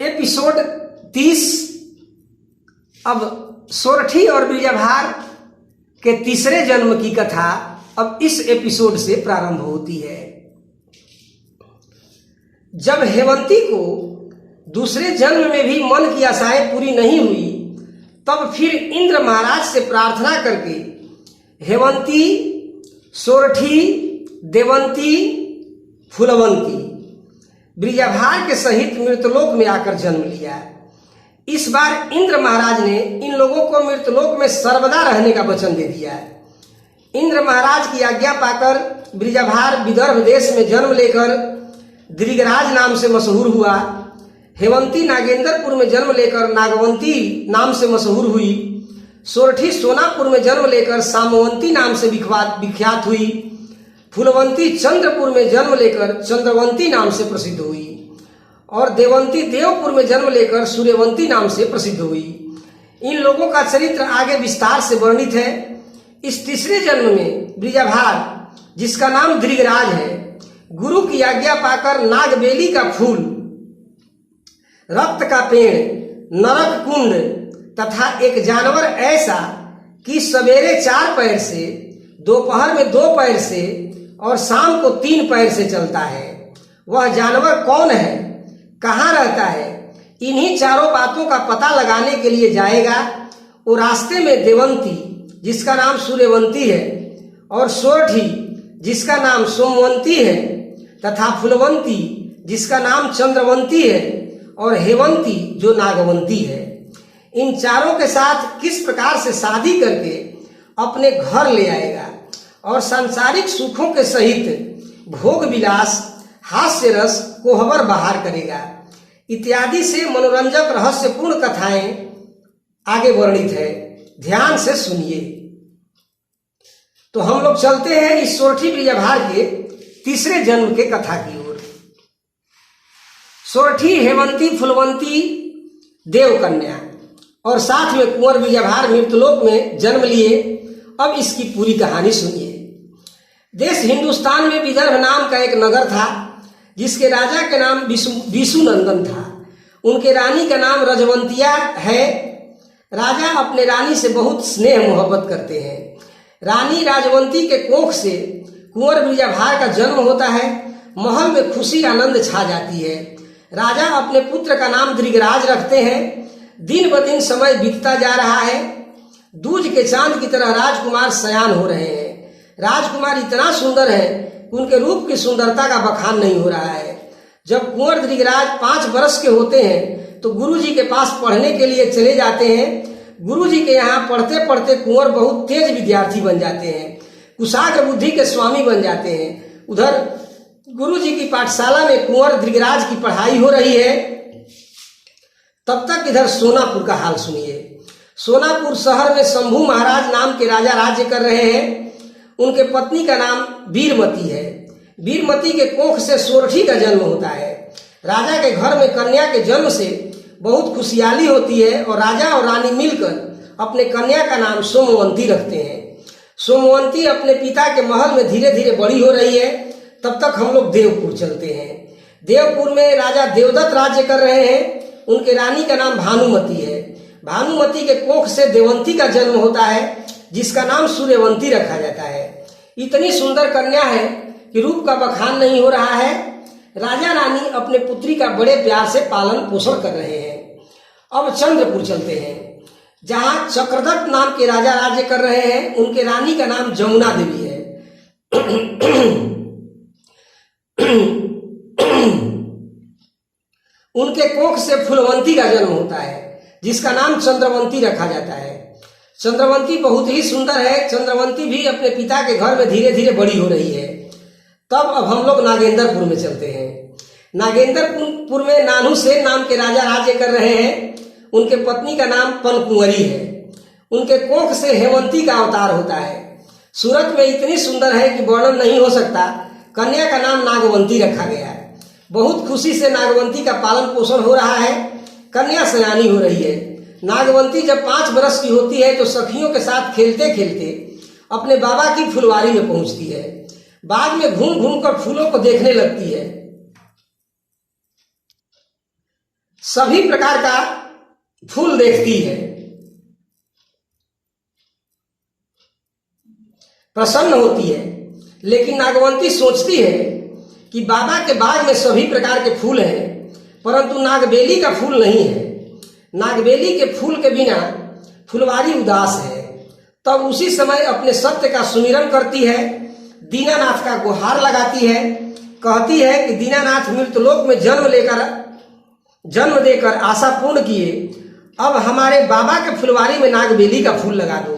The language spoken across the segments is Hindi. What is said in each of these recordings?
एपिसोड 30। अब सोरठी और ब्रिजाभार के तीसरे जन्म की कथा अब इस एपिसोड से प्रारंभ होती है। जब हेमंती को दूसरे जन्म में भी मन की आशाएं पूरी नहीं हुई, तब फिर इंद्र महाराज से प्रार्थना करके हेमंती, सोरठी, देवंती, फूलवंती ब्रिजाभार के सहित मृतलोक में आकर जन्म लिया। इस बार इंद्र महाराज ने इन लोगों को मृतलोक में सर्वदा रहने का वचन दे दिया। इंद्र महाराज की आज्ञा पाकर ब्रिजाभार विदर्भ देश में जन्म लेकर दृगराज नाम से मशहूर हुआ। हेमंती नागेंद्रपुर में जन्म लेकर नागवंती नाम से मशहूर हुई। सोरठी सोनापुर में जन्म लेकर सामवंती नाम से विख्यात हुई। फूलवंती चंद्रपुर में जन्म लेकर चंद्रवंती नाम से प्रसिद्ध हुई और देवंती देवपुर में जन्म लेकर सूर्यवंती नाम से प्रसिद्ध हुई। इन लोगों का चरित्र आगे विस्तार से वर्णित है। इस तीसरे जन्म में ब्रिजाभार, जिसका नाम दृगराज है, गुरु की आज्ञा पाकर नागबेली का फूल, रक्त का पेड़, नरक कुंड तथा एक जानवर ऐसा कि सवेरे 4 पैर से, दोपहर में 2 पैर से और शाम को 3 पैर से चलता है, वह जानवर कौन है, कहाँ रहता है, इन्हीं चारों बातों का पता लगाने के लिए जाएगा। वो रास्ते में देवंती, जिसका नाम सूर्यवंती है, और सोरठी, जिसका नाम सोमवंती है, तथा फूलवंती, जिसका नाम चंद्रवंती है, और हेमंती, जो नागवंती है, इन चारों के साथ किस प्रकार से शादी करके अपने घर ले आएगा और सांसारिक सुखों के सहित भोग विलास, हास्य रस, कोहबर बहार करेगा इत्यादि से मनोरंजक रहस्यपूर्ण कथाएं आगे वर्णित है। ध्यान से सुनिए। तो हम लोग चलते हैं इस सोरठी ब्रिजाभार के तीसरे जन्म के कथा की ओर। सोरठी, हेमंती, फूलवंती देवकन्या और साथ में कुंवर ब्रिजाभार मृतलोक में जन्म लिए। अब इसकी पूरी कहानी सुनिए। देश हिंदुस्तान में विदर्भ नाम का एक नगर था, जिसके राजा का नाम विशुनंदन था। उनके रानी का नाम रजवंतिया है। राजा अपने रानी से बहुत स्नेह मोहब्बत करते हैं। रानी राजवंती के कोख से कुंवर ब्रिजाभार का जन्म होता है। महल में खुशी आनंद छा जाती है। राजा अपने पुत्र का नाम दृगराज रखते हैं। दिन ब दिन समय बीतता जा रहा है। दूज के चांद की तरह राजकुमार सयान हो रहे हैं। राजकुमार इतना सुंदर है कि उनके रूप की सुंदरता का बखान नहीं हो रहा है। जब कुंवर दृगराज 5 वर्ष के होते हैं तो गुरुजी के पास पढ़ने के लिए चले जाते हैं। गुरुजी के यहाँ पढ़ते पढ़ते कुंवर बहुत तेज विद्यार्थी बन जाते हैं, कुशाग्र बुद्धि के स्वामी बन जाते हैं। उधर गुरुजी की पाठशाला में कुंवर दृगराज की पढ़ाई हो रही है। तब तक इधर सोनापुर का हाल सुनिए। सोनापुर शहर में शंभू महाराज नाम के राजा राज्य कर रहे हैं। उनके पत्नी का नाम वीरमती है। वीरमती के कोख से सोरठी का जन्म होता है। राजा के घर में कन्या के जन्म से बहुत खुशहाली होती है और राजा और रानी मिलकर अपने कन्या का नाम सोमवंती रखते हैं। सोमवंती अपने पिता के महल में धीरे धीरे बड़ी हो रही है। तब तक हम लोग देवपुर चलते हैं। देवपुर में राजा देवदत्त राज्य कर रहे हैं। उनके रानी का नाम भानुमती है। भानुमती के कोख से देवंती का जन्म होता है, जिसका नाम सूर्यवंती रखा जाता है। इतनी सुंदर कन्या है कि रूप का बखान नहीं हो रहा है। राजा रानी अपने पुत्री का बड़े प्यार से पालन पोषण कर रहे हैं। अब चंद्रपुर चलते हैं, जहां चक्रदत्त नाम के राजा राज्य कर रहे हैं। उनके रानी का नाम जमुना देवी है। उनके कोख से फूलवंती का जन्म होता है, जिसका नाम चंद्रवंती रखा जाता है। चंद्रवंती बहुत ही सुंदर है। चंद्रवंती भी अपने पिता के घर में धीरे धीरे बड़ी हो रही है। तब अब हम लोग नागेंद्रपुर में चलते हैं। नागेंद्रपुर में नानूसेन नाम के राजा राज्य कर रहे हैं। उनके पत्नी का नाम पनकुंवरी है। उनके कोख से हेमंती का अवतार होता है। सूरत में इतनी सुंदर है कि वर्णन नहीं हो सकता। कन्या का नाम नागवंती रखा गया है। बहुत खुशी से नागवंती का पालन पोषण हो रहा है। कन्या सयानी हो रही है। नागवंती जब 5 वर्ष की होती है तो सखियों के साथ खेलते खेलते अपने बाबा की फुलवारी में पहुंचती है। बाग में घूम घूम कर फूलों को देखने लगती है। सभी प्रकार का फूल देखती है, प्रसन्न होती है। लेकिन नागवंती सोचती है कि बाबा के बाग में सभी प्रकार के फूल हैं, परंतु नागबेली का फूल नहीं है। नागबेली के फूल के बिना फुलवारी उदास है। तब उसी समय अपने सत्य का सुमिरन करती है, दीनानाथ का गुहार लगाती है, कहती है कि दीनानाथ मृतलोक में जन्म देकर आशा पूर्ण किए, अब हमारे बाबा के फुलवारी में नागबेली का फूल लगा दो।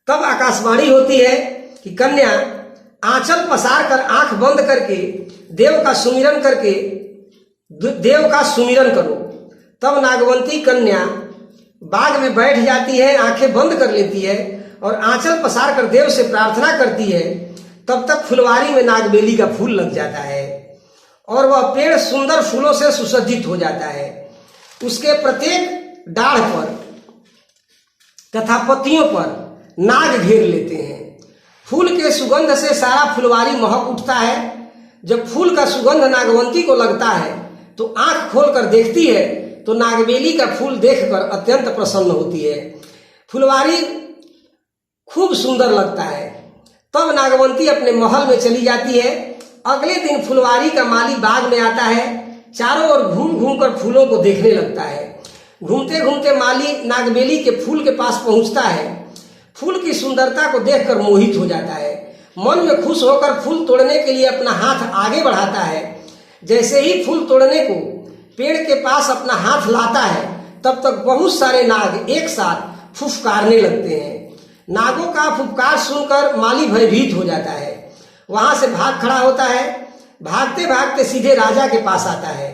तब आकाशवाणी होती है कि कन्या आंचल पसार कर आंख बंद करके देव का सुमिरन करो। तब नागवंती कन्या बाग में बैठ जाती है, आंखें बंद कर लेती है और आंचल पसार कर देव से प्रार्थना करती है। तब तक फुलवारी में नागबेली का फूल लग जाता है और वह पेड़ सुंदर फूलों से सुसज्जित हो जाता है। उसके प्रत्येक डाढ़ पर तथा पत्तियों पर नाग घेर लेते हैं। फूल के सुगंध से सारा फुलवारी महक उठता है। जब फूल का सुगंध नागवंती को लगता है तो आंख खोलकर देखती है तो नागबेली का फूल देखकर अत्यंत प्रसन्न होती है। फुलवारी खूब सुंदर लगता है। तब नागवंती अपने महल में चली जाती है। अगले दिन फुलवारी का माली बाग में आता है, चारों ओर घूम घूम कर फूलों को देखने लगता है। घूमते घूमते माली नागबेली के फूल के पास पहुंचता है। फूल की सुंदरता को देखकर मोहित हो जाता है। मन में खुश होकर फूल तोड़ने के लिए अपना हाथ आगे बढ़ाता है। जैसे ही फूल तोड़ने को पेड़ के पास अपना हाथ लाता है, तब तक बहुत सारे नाग एक साथ फुफकारने लगते हैं। नागों का फुफकार सुनकर माली भयभीत हो जाता है, वहां से भाग खड़ा होता है। भागते भागते सीधे राजा के पास आता है।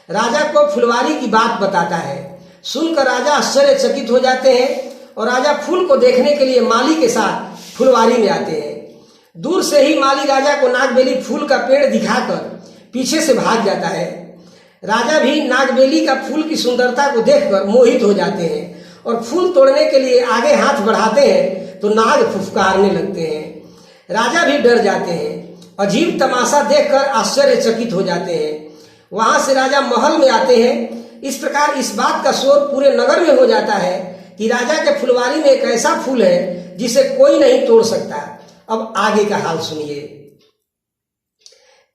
राजा को फुलवारी की बात बताता है। सुनकर राजा आश्चर्यचकित हो जाते हैं और राजा फूल को देखने के लिए माली के साथ फुलवारी में आते हैं। दूर से ही माली राजा को नागबेली फूल का पेड़ दिखाकर पीछे से भाग जाता है। राजा भी नागबेली का फूल की सुंदरता को देखकर मोहित हो जाते हैं और फूल तोड़ने के लिए आगे हाथ बढ़ाते हैं तो नाग फुफकारने लगते हैं। राजा भी डर जाते हैं। अजीब तमाशा देखकर आश्चर्यचकित हो जाते हैं। वहां से राजा महल में आते हैं। इस प्रकार इस बात का शोर पूरे नगर में हो जाता है कि राजा के फुलवारी में एक ऐसा फूल है जिसे कोई नहीं तोड़ सकता। अब आगे का हाल सुनिए।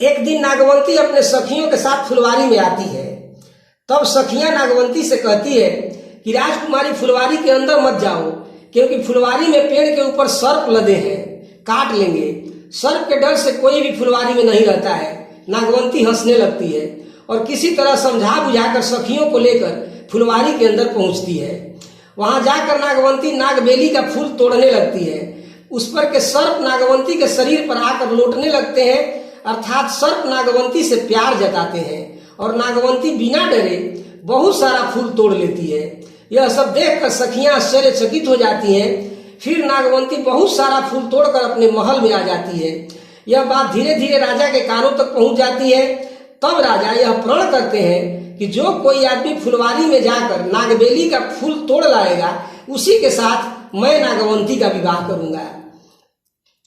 एक दिन नागवंती अपने सखियों के साथ फुलवारी में आती है। तब सखियां नागवंती से कहती है कि राजकुमारी फुलवारी के अंदर मत जाओ, क्योंकि फुलवारी में पेड़ के ऊपर सर्प लदे हैं, काट लेंगे। सर्प के डर से कोई भी फुलवारी में नहीं रहता है। नागवंती हंसने लगती है और किसी तरह समझा बुझाकर सखियों को लेकर फुलवारी के अंदर पहुंचती है। वहां जाकर नागवंती नागबेली का फूल तोड़ने लगती है। उस पर के सर्प नागवंती के शरीर पर आकर लौटने लगते हैं, अर्थात सर्प नागवंती से प्यार जताते हैं और नागवंती बिना डरे बहुत सारा फूल तोड़ लेती है। यह सब देखकर सखियां आश्चर्यचकित हो जाती हैं। फिर नागवंती बहुत सारा फूल तोड़कर अपने महल में आ जाती है। यह बात धीरे धीरे राजा के कानों तक पहुंच जाती है। तब राजा यह प्रण करते हैं कि जो कोई आदमी फुलवारी में जाकर नागबेली का फूल तोड़ लाएगा, उसी के साथ मैं नागवंती का विवाह करूंगा।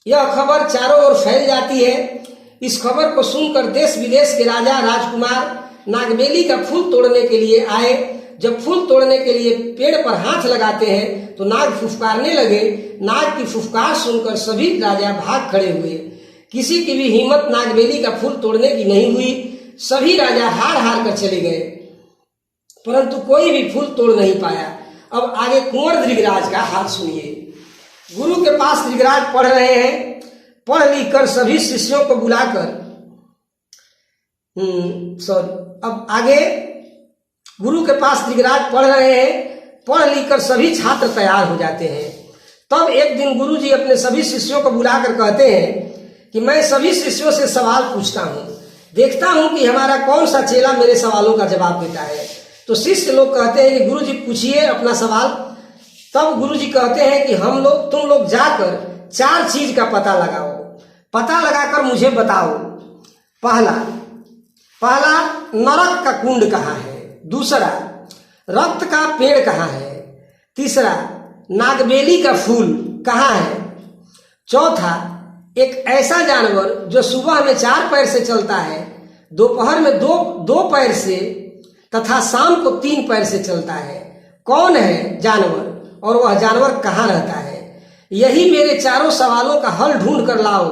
यह खबर चारों ओर फैल जाती है। इस खबर को सुनकर देश विदेश के राजा राजकुमार नागबेली का फूल तोड़ने के लिए आए। जब फूल तोड़ने के लिए पेड़ पर हाथ लगाते हैं तो नाग फुफकारने लगे। नाग की फुफकार सुनकर सभी राजा भाग खड़े हुए। किसी की भी हिम्मत नागबेली का फूल तोड़ने की नहीं हुई। सभी राजा हार हार कर चले गए, परंतु कोई भी फूल तोड़ नहीं पाया। अब आगे कुंवर दृगराज का हाल सुनिए। गुरु के पास दृगराज पढ़ रहे हैं। पढ़ लिख कर सभी शिष्यों को बुलाकर अब आगे गुरु के पास दृगराज पढ़ रहे हैं। पढ़ लिख कर सभी छात्र तैयार हो जाते हैं। तब एक दिन गुरु जी अपने सभी शिष्यों को बुलाकर कहते हैं कि मैं सभी शिष्यों से सवाल पूछता हूँ, देखता हूं कि हमारा कौन सा चेला मेरे सवालों का जवाब देता है। तो शिष्य लोग कहते हैं कि गुरु जी पूछिए अपना सवाल। तब गुरु जी कहते हैं कि तुम लोग जाकर 4 चीज का पता लगाओ। पता लगाकर मुझे बताओ। पहला नरक का कुंड कहाँ है। दूसरा, रक्त का पेड़ कहाँ है। तीसरा, नागबेली का फूल कहाँ है। चौथा, एक ऐसा जानवर जो सुबह में 4 पैर से चलता है, दोपहर में दो पैर से तथा शाम को 3 पैर से चलता है। कौन है जानवर और वह जानवर कहाँ रहता है? यही मेरे चारों सवालों का हल ढूंढ कर लाओ,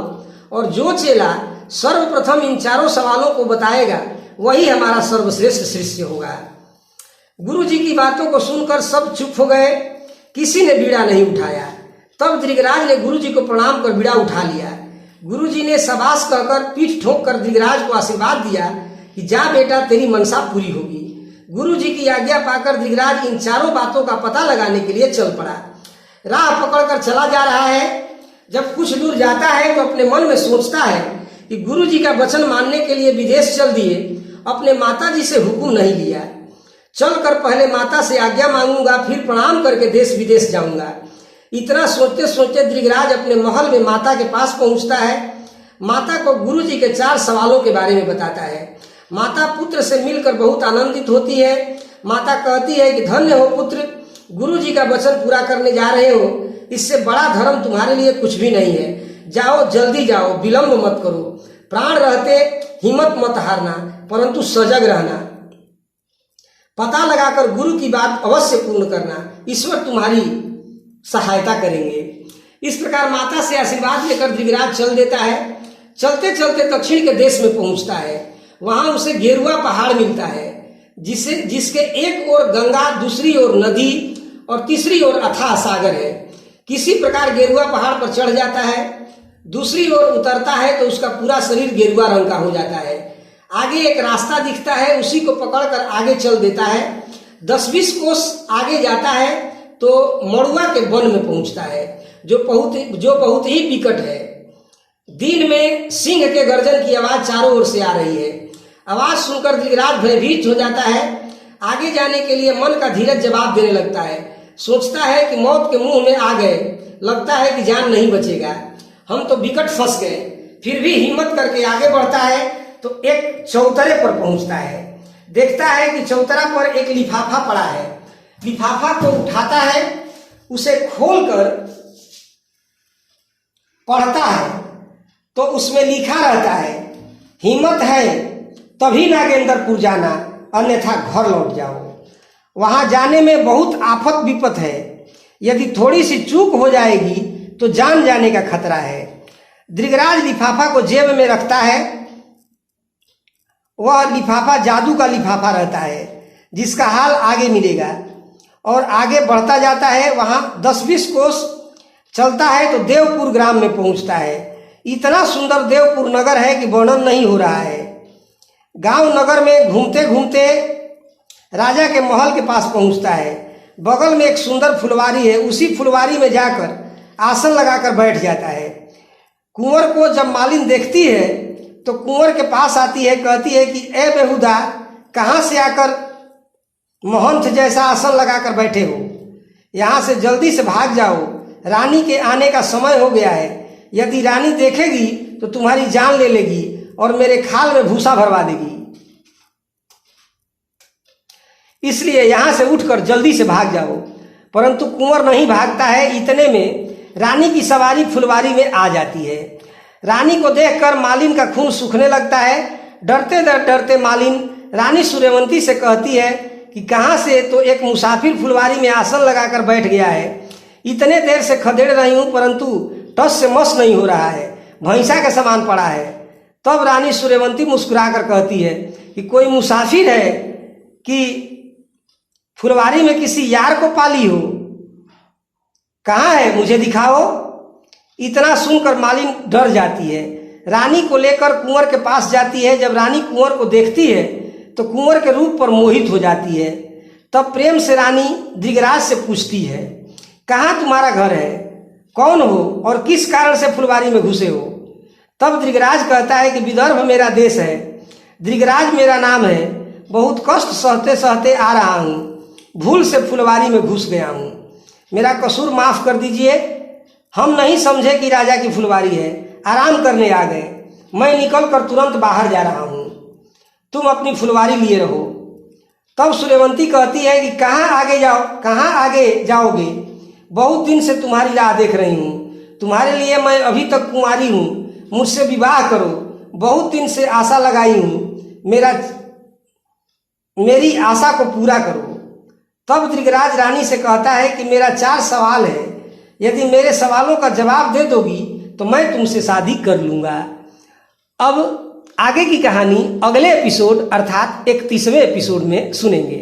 और जो चेला सर्वप्रथम इन चारों सवालों को बताएगा वही हमारा सर्वश्रेष्ठ शिष्य होगा। गुरु जी की बातों को सुनकर सब चुप हो गए, किसी ने बीड़ा नहीं उठाया। तब दृगराज ने गुरु जी को प्रणाम कर बीड़ा उठा लिया। गुरु जी ने शाबाश कहकर पीठ ठोक कर दृगराज को आशीर्वाद दिया कि जा बेटा, तेरी मनसा पूरी होगी। गुरु जी की आज्ञा पाकर दृगराज इन चारों बातों का पता लगाने के लिए चल पड़ा। राह पकड़कर चला जा रहा है। जब कुछ दूर जाता है तो अपने मन में सोचता है कि गुरु जी का वचन मानने के लिए विदेश चल दिए, अपने माता जी से हुक्म नहीं लिया। चलकर पहले माता से आज्ञा मांगूंगा, फिर प्रणाम करके देश विदेश जाऊंगा। इतना सोचते सोचते दृगराज अपने महल में माता के पास पहुंचता है। माता को गुरु जी के 4 सवालों के बारे में बताता है। माता पुत्र से मिलकर बहुत आनंदित होती है। माता कहती है कि धन्य हो पुत्र, गुरु जी का वचन पूरा करने जा रहे हो, इससे बड़ा धर्म तुम्हारे लिए कुछ भी नहीं है। जाओ, जल्दी जाओ, विलंब मत करो। प्राण रहते हिम्मत मत हारना, परंतु सजग रहना। पता लगाकर गुरु की बात अवश्य पूर्ण करना, ईश्वर तुम्हारी सहायता करेंगे। इस प्रकार माता से आशीर्वाद लेकर दृगराज चल देता है। चलते चलते दक्षिण के देश में पहुंचता है। वहां उसे गेरुआ पहाड़ मिलता है, जिसके एक ओर गंगा, दूसरी ओर नदी और तीसरी ओर अथाह सागर है। किसी प्रकार गेरुआ पहाड़ पर चढ़ जाता है। दूसरी ओर उतरता है तो उसका पूरा शरीर गेरुआ रंग का हो जाता है। आगे एक रास्ता दिखता है, उसी को पकड़कर आगे चल देता है। 10-20 कोस आगे जाता है तो मड़ुआ के वन में पहुंचता है, जो बहुत ही विकट है। दिन में सिंह के गर्जन की आवाज चारों ओर से आ रही है। आवाज सुनकर दृगराज भयभीत हो जाता है। आगे जाने के लिए मन का धीरज जवाब देने लगता है। सोचता है कि मौत के मुंह में आ गए, लगता है कि जान नहीं बचेगा, हम तो विकट फंस गए। फिर भी हिम्मत करके आगे बढ़ता है तो एक चौतरे पर पहुंचता है। देखता है कि चौतरा पर एक लिफाफा पड़ा है। लिफाफा को उठाता है, उसे खोलकर पढ़ता है तो उसमें लिखा रहता है, हिम्मत है तभी नागेंद्रपुर जाना, अन्यथा घर लौट जाओ। वहां जाने में बहुत आफत विपत है, यदि थोड़ी सी चूक हो जाएगी तो जान जाने का खतरा है। दृगराज लिफाफा को जेब में रखता है। वह लिफाफा जादू का लिफाफा रहता है, जिसका हाल आगे मिलेगा। और आगे बढ़ता जाता है। वहां 10-20 कोस चलता है तो देवपुर ग्राम में पहुंचता है। इतना सुंदर देवपुर नगर है कि वर्णन नहीं हो रहा है। गांव नगर में घूमते घूमते राजा के महल के पास पहुंचता है। बगल में एक सुंदर फुलवारी है, उसी फुलवारी में जाकर आसन लगाकर बैठ जाता है। कुंवर को जब मालिन देखती है तो कुंवर के पास आती है, कहती है कि ए बेहुदा, कहाँ से आकर महंत जैसा आसन लगाकर बैठे हो? यहाँ से जल्दी से भाग जाओ, रानी के आने का समय हो गया है। यदि रानी देखेगी तो तुम्हारी जान ले लेगी और मेरे खाल में भूसा भरवा देगी। इसलिए यहाँ से उठकर जल्दी से भाग जाओ। परंतु कुंवर नहीं भागता है। इतने में रानी की सवारी फुलवारी में आ जाती है। रानी को देखकर मालिन का खून सूखने लगता है। डरते डरते मालिन रानी सूर्यवंती से कहती है कि कहाँ से? तो एक मुसाफिर फुलवारी में आसन लगाकर बैठ गया है। इतने देर से खदेड़ रही हूँ, परंतु टस से मस नहीं हो रहा है, भैंसा के समान पड़ा है। तब रानी सूर्यवंती मुस्कुराकर कहती है कि कोई मुसाफिर है कि फुलवारी में किसी यार को पाली हो? कहाँ है, मुझे दिखाओ। इतना सुनकर मालिन डर जाती है। रानी को लेकर कुंवर के पास जाती है। जब रानी कुंवर को देखती है तो कुंवर के रूप पर मोहित हो जाती है। तब प्रेम से रानी दृगराज से पूछती है, कहाँ तुम्हारा घर है, कौन हो और किस कारण से फुलवारी में घुसे हो? तब दृगराज कहता है कि विदर्भ मेरा देश है, दृगराज मेरा नाम है, बहुत कष्ट सहते सहते आ रहा हूँ, भूल से फुलवारी में घुस गया हूँ, मेरा कसूर माफ कर दीजिए। हम नहीं समझे कि राजा की फुलवारी है, आराम करने आ गए, मैं निकल कर तुरंत बाहर जा रहा हूँ, तुम अपनी फुलवारी लिए रहो। तब सूर्यवंती कहती है कि कहाँ आगे जाओगे? बहुत दिन से तुम्हारी राह देख रही हूँ, तुम्हारे लिए मैं अभी तक कुंवारी हूँ, मुझसे विवाह करो। बहुत दिन से आशा लगाई हूँ, मेरी आशा को पूरा करो। तब दृगराज रानी से कहता है कि मेरा 4 सवाल है, यदि मेरे सवालों का जवाब दे दोगी तो मैं तुमसे शादी कर लूँगा। अब आगे की कहानी अगले एपिसोड अर्थात 31वें एपिसोड में सुनेंगे।